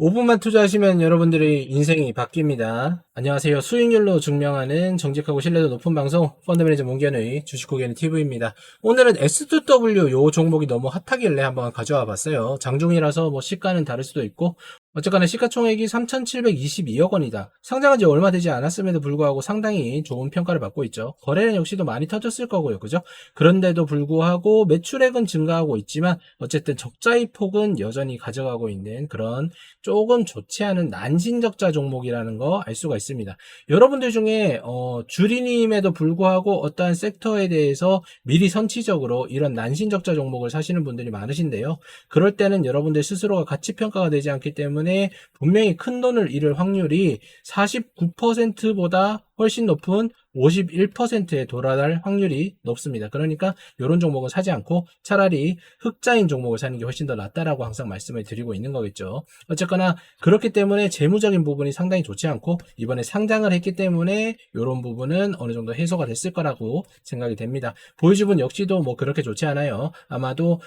5분만 투자하시면 여러분들의 인생이 바뀝니다. 안녕하세요. 수익률로 증명하는 정직하고 신뢰도 높은 방송 펀드매니저 문견의 주식고객님 TV입니다. 오늘은 S2W 요 종목이 너무 핫하길래 한번 가져와 봤어요. 장중이라서 뭐 시가는 다를 수도 있고 어쨌거나 시가총액이 3,722억 원이다. 상장한 지 얼마 되지 않았음에도 불구하고 상당히 좋은 평가를 받고 있죠. 거래는 역시도 많이 터졌을 거고요. 그죠? 그런데도 불구하고 매출액은 증가하고 있지만 어쨌든 적자의 폭은 여전히 가져가고 있는 그런 조금 좋지 않은 난신적자 종목이라는 거 알 수가 있습니다. 여러분들 중에 주리님에도 불구하고 어떠한 섹터에 대해서 미리 선취적으로 이런 난신적자 종목을 사시는 분들이 많으신데요. 그럴 때는 여러분들 스스로가 가치 평가가 되지 않기 때문에 분명히 큰 돈을 잃을 확률이 49%보다 훨씬 높은 51%에 도달할 확률이 높습니다. 그러니까 이런 종목은 사지 않고 차라리 흑자인 종목을 사는 게 훨씬 더 낫다라고 항상 말씀을 드리고 있는 거겠죠. 어쨌거나 그렇기 때문에 재무적인 부분이 상당히 좋지 않고 이번에 상장을 했기 때문에 이런 부분은 어느 정도 해소가 됐을 거라고 생각이 됩니다. 보유주분 역시도 뭐 그렇게 좋지 않아요. 아마도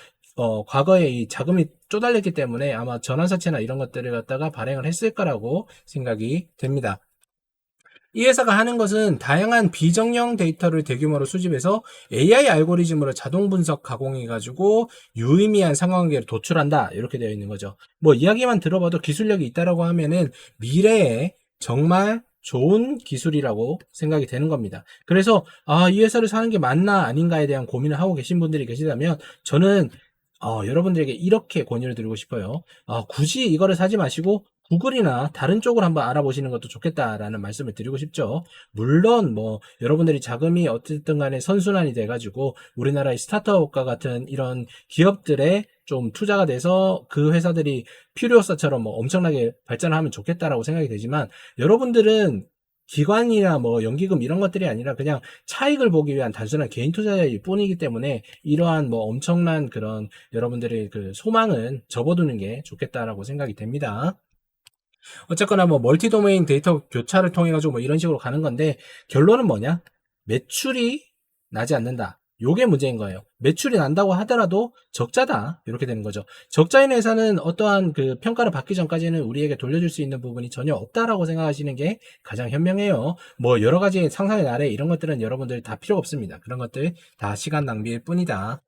과거에 이 자금이 쪼달렸기 때문에 아마 전환사채나 이런 것들을 갖다가 발행을 했을 거라고 생각이 됩니다. 이 회사가 하는 것은 다양한 비정형 데이터를 대규모로 수집해서 AI 알고리즘으로 자동 분석 가공해가지고 유의미한 상관관계를 도출한다. 이렇게 되어 있는 거죠. 뭐 이야기만 들어봐도 기술력이 있다라고 하면은 미래에 정말 좋은 기술이라고 생각이 되는 겁니다. 그래서 이 회사를 사는 게 맞나 아닌가에 대한 고민을 하고 계신 분들이 계시다면 저는 여러분들에게 이렇게 권유를 드리고 싶어요. 굳이 이거를 사지 마시고 구글이나 다른 쪽을 한번 알아보시는 것도 좋겠다라는 말씀을 드리고 싶죠. 물론 뭐 여러분들이 자금이 어쨌든 간에 선순환이 돼가지고 우리나라의 스타트업과 같은 이런 기업들에 좀 투자가 돼서 그 회사들이 퓨리오사처럼 뭐 엄청나게 발전하면 좋겠다라고 생각이 되지만 여러분들은 기관이나 뭐 연기금 이런 것들이 아니라 그냥 차익을 보기 위한 단순한 개인 투자일 뿐이기 때문에 이러한 뭐 엄청난 그런 여러분들의 그 소망은 접어두는 게 좋겠다라고 생각이 됩니다. 어쨌거나 뭐 멀티 도메인 데이터 교차를 통해 가지고 뭐 이런 식으로 가는 건데 결론은 뭐냐? 매출이 나지 않는다. 요게 문제인 거예요. 매출이 난다고 하더라도 적자다. 이렇게 되는 거죠. 적자인 회사는 어떠한 그 평가를 받기 전까지는 우리에게 돌려줄 수 있는 부분이 전혀 없다라고 생각하시는 게 가장 현명해요. 뭐 여러 가지 상상의 나래 이런 것들은 여러분들 다 필요 없습니다. 그런 것들 다 시간 낭비일 뿐이다.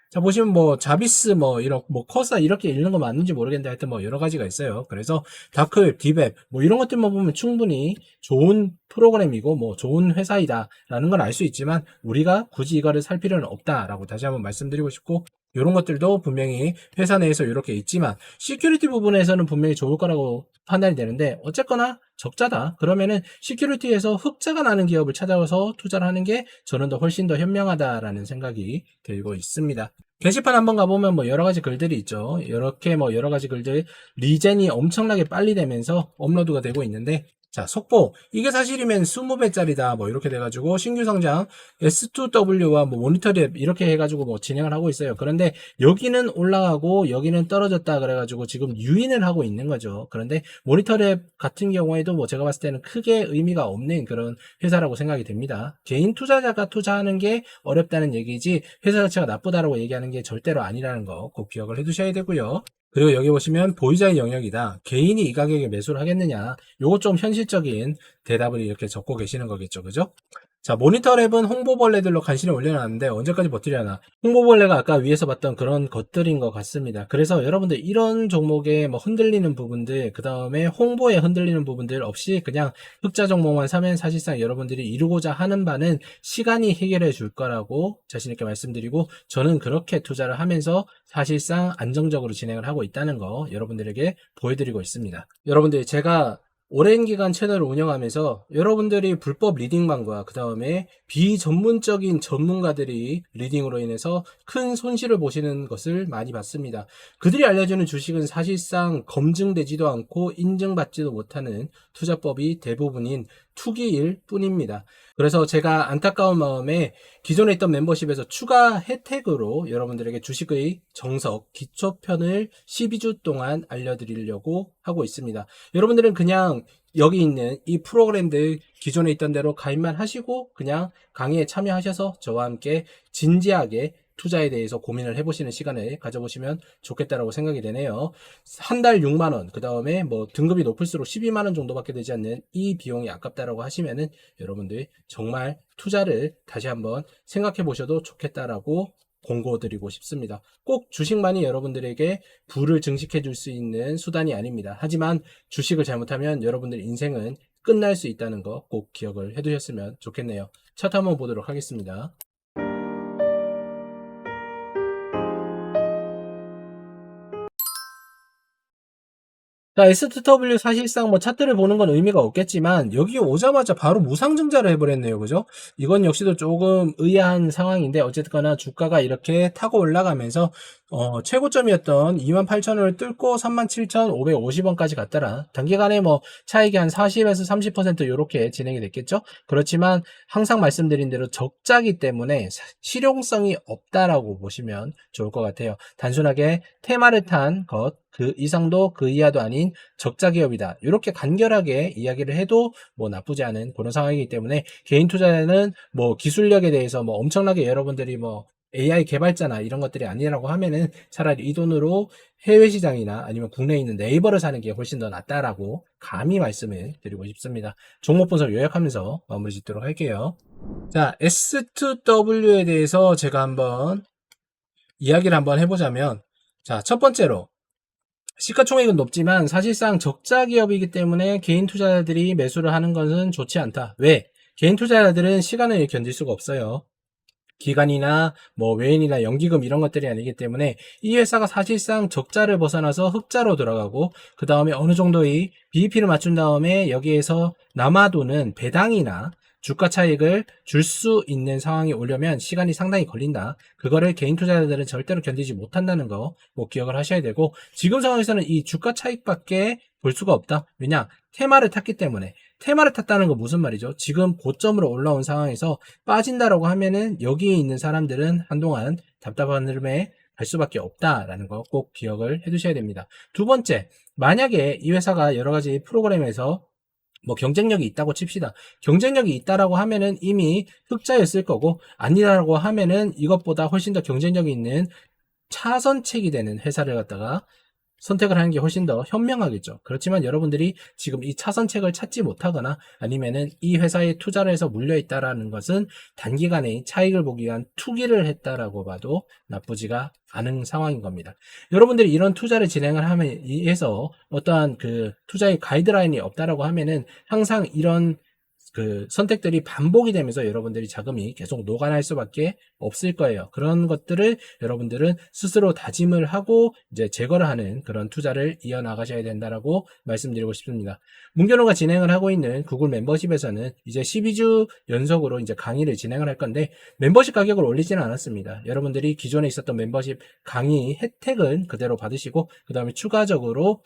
자, 보시면 뭐 자비스 뭐 이런 뭐 커사 이렇게 읽는 거 맞는지 모르겠는데 하여튼 뭐 여러 가지가 있어요. 그래서 다크웹, 디웹 뭐 이런 것들만 보면 충분히 좋은 프로그램이고 뭐 좋은 회사이다라는 걸 알 수 있지만 우리가 굳이 이거를 살 필요는 없다라고 다시 한번 말씀드리고 싶고 이런 것들도 분명히 회사 내에서 이렇게 있지만 시큐리티 부분에서는 분명히 좋을 거라고 판단이 되는데 어쨌거나 적자다. 그러면은 시큐리티에서 흑자가 나는 기업을 찾아서 투자를 하는 게 저는 더 훨씬 더 현명하다라는 생각이 들고 있습니다. 게시판 한번 가보면 뭐 여러 가지 글들이 있죠. 이렇게 뭐 여러 가지 글들 리젠이 엄청나게 빨리 되면서 업로드가 되고 있는데 자, 속보. 이게 사실이면 20배짜리다. 뭐 이렇게 돼가지고 신규 성장 S2W와 뭐 모니터랩 이렇게 해가지고 뭐 진행을 하고 있어요. 그런데 여기는 올라가고 여기는 떨어졌다 그래가지고 지금 유인을 하고 있는 거죠. 그런데 모니터랩 같은 경우에도 뭐 제가 봤을 때는 크게 의미가 없는 그런 회사라고 생각이 됩니다. 개인 투자자가 투자하는 게 어렵다는 얘기지 회사 자체가 나쁘다라고 얘기하는 게 절대로 아니라는 거 꼭 기억을 해두셔야 되고요. 그리고 여기 보시면 보유자의 영역이다. 개인이 이 가격에 매수를 하겠느냐. 요거 좀 현실적인 대답을 이렇게 적고 계시는 거겠죠. 그죠? 자, 모니터랩은 홍보벌레들로 간신히 올려놨는데 언제까지 버티려나. 홍보벌레가 아까 위에서 봤던 그런 것들인 것 같습니다. 그래서 여러분들 이런 종목에 뭐 흔들리는 부분들, 그 다음에 홍보에 흔들리는 부분들 없이 그냥 흑자 종목만 사면 사실상 여러분들이 이루고자 하는 바는 시간이 해결해 줄 거라고 자신있게 말씀드리고 저는 그렇게 투자를 하면서 사실상 안정적으로 진행을 하고 있다는 거 여러분들에게 보여드리고 있습니다. 여러분들 제가 오랜 기간 채널을 운영하면서 여러분들이 불법 리딩만과 그 다음에 비전문적인 전문가들이 리딩으로 인해서 큰 손실을 보시는 것을 많이 봤습니다. 그들이 알려주는 주식은 사실상 검증되지도 않고 인증받지도 못하는 투자법이 대부분인 투기일 뿐입니다. 그래서 제가 안타까운 마음에 기존에 있던 멤버십에서 추가 혜택으로 여러분들에게 주식의 정석, 기초편을 12주 동안 알려드리려고 하고 있습니다. 여러분들은 그냥 여기 있는 이 프로그램들 기존에 있던 대로 가입만 하시고 그냥 강의에 참여하셔서 저와 함께 진지하게 투자에 대해서 고민을 해보시는 시간을 가져보시면 좋겠다라고 생각이 되네요. 한 달 6만원, 그 다음에 뭐 등급이 높을수록 12만원 정도밖에 되지 않는 이 비용이 아깝다라고 하시면은 여러분들 정말 투자를 다시 한번 생각해 보셔도 좋겠다라고 공고드리고 싶습니다. 꼭 주식만이 여러분들에게 부를 증식해 줄 수 있는 수단이 아닙니다. 하지만 주식을 잘못하면 여러분들 인생은 끝날 수 있다는 거 꼭 기억을 해 두셨으면 좋겠네요. 차트 한번 보도록 하겠습니다. 자, S2W 사실상 뭐 차트를 보는 건 의미가 없겠지만 여기 오자마자 바로 무상증자를 해버렸네요. 그죠? 이건 역시도 조금 의아한 상황인데 어쨌거나 주가가 이렇게 타고 올라가면서 최고점이었던 28,000원을 뚫고 37,550원까지 갔더라. 단기간에 뭐 차익이 한 40에서 30% 이렇게 진행이 됐겠죠? 그렇지만 항상 말씀드린 대로 적자기 때문에 실용성이 없다라고 보시면 좋을 것 같아요. 단순하게 테마를 탄 것, 그 이상도 그 이하도 아닌 적자 기업이다. 이렇게 간결하게 이야기를 해도 뭐 나쁘지 않은 그런 상황이기 때문에 개인 투자는 뭐 기술력에 대해서 뭐 엄청나게 여러분들이 뭐 AI 개발자나 이런 것들이 아니라고 하면은 차라리 이 돈으로 해외 시장이나 아니면 국내에 있는 네이버를 사는 게 훨씬 더 낫다라고 감히 말씀을 드리고 싶습니다. 종목 분석 요약하면서 마무리 짓도록 할게요. 자, S2W에 대해서 제가 한번 이야기를 한번 해보자면, 자, 첫 번째로 시가총액은 높지만 사실상 적자 기업이기 때문에 개인 투자자들이 매수를 하는 것은 좋지 않다. 왜? 개인 투자자들은 시간을 견딜 수가 없어요. 기간이나 뭐 외인이나 연기금 이런 것들이 아니기 때문에 이 회사가 사실상 적자를 벗어나서 흑자로 들어가고 그 다음에 어느 정도의 BEP를 맞춘 다음에 여기에서 남아도는 배당이나 주가 차익을 줄 수 있는 상황이 오려면 시간이 상당히 걸린다. 그거를 개인 투자자들은 절대로 견디지 못한다는 거 뭐 기억을 하셔야 되고 지금 상황에서는 이 주가 차익밖에 볼 수가 없다. 왜냐? 테마를 탔기 때문에. 테마를 탔다는 거 무슨 말이죠? 지금 고점으로 올라온 상황에서 빠진다라고 하면은 여기에 있는 사람들은 한동안 답답한 흐름에 갈 수밖에 없다라는 거 꼭 기억을 해 두셔야 됩니다. 두 번째, 만약에 이 회사가 여러 가지 프로그램에서 뭐 경쟁력이 있다고 칩시다. 경쟁력이 있다라고 하면은 이미 흑자였을 거고 아니라고 하면은 이것보다 훨씬 더 경쟁력이 있는 차선책이 되는 회사를 갖다가 선택을 하는 게 훨씬 더 현명하겠죠. 그렇지만 여러분들이 지금 이 차선책을 찾지 못하거나 아니면은 이 회사에 투자를 해서 물려있다라는 것은 단기간에 차익을 보기 위한 투기를 했다라고 봐도 나쁘지가 않은 상황인 겁니다. 여러분들이 이런 투자를 진행을 하면 해서 어떠한 그 투자의 가이드라인이 없다라고 하면은 항상 이런 그 선택들이 반복이 되면서 여러분들이 자금이 계속 녹아날 수밖에 없을 거예요. 그런 것들을 여러분들은 스스로 다짐을 하고 이제 제거를 하는 그런 투자를 이어나가셔야 된다라고 말씀드리고 싶습니다. 문견호가 진행을 하고 있는 구글 멤버십에서는 이제 12주 연속으로 이제 강의를 진행을 할 건데 멤버십 가격을 올리지는 않았습니다. 여러분들이 기존에 있었던 멤버십 강의 혜택은 그대로 받으시고 그 다음에 추가적으로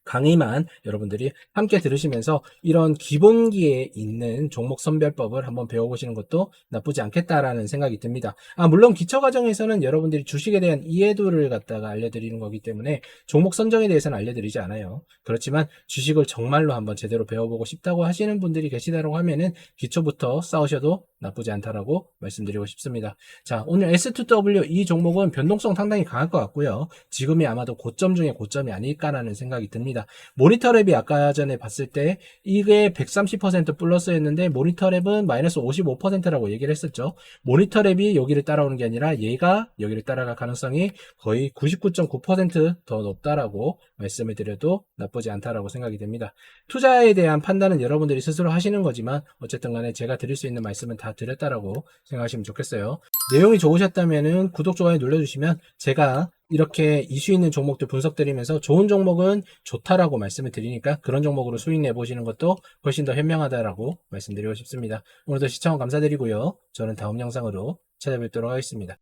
강의만 여러분들이 함께 들으시면서 이런 기본기에 있는 종목 선별법을 한번 배워보시는 것도 나쁘지 않겠다라는 생각이 듭니다. 물론 기초 과정에서는 여러분들이 주식에 대한 이해도를 갖다가 알려드리는 거기 때문에 종목 선정에 대해서는 알려드리지 않아요. 그렇지만 주식을 정말로 한번 제대로 배워보고 싶다고 하시는 분들이 계시다고 하면은 기초부터 싸우셔도 나쁘지 않다라고 말씀드리고 싶습니다. 자, 오늘 S2W 이 종목은 변동성 상당히 강할 것 같고요. 지금이 아마도 고점 중에 고점이 아닐까라는 생각이 듭니다. 모니터랩이 아까 전에 봤을 때 이게 130% 플러스였는데 모니터랩은 마이너스 55%라고 얘기를 했었죠. 모니터랩이 여기를 따라오는 게 아니라 얘가 여기를 따라갈 가능성이 거의 99.9% 더 높다라고 말씀을 드려도 나쁘지 않다라고 생각이 됩니다. 투자에 대한 판단은 여러분들이 스스로 하시는 거지만 어쨌든 간에 제가 드릴 수 있는 말씀은 다 드렸다라고 생각하시면 좋겠어요. 내용이 좋으셨다면 구독, 좋아요 눌러주시면 제가 이렇게 이슈 있는 종목들 분석드리면서 좋은 종목은 좋다라고 말씀을 드리니까 그런 종목으로 수익 내보시는 것도 훨씬 더 현명하다라고 말씀드리고 싶습니다. 오늘도 시청 감사드리고요. 저는 다음 영상으로 찾아뵙도록 하겠습니다.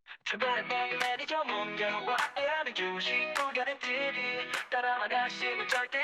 따라만 하시면 절대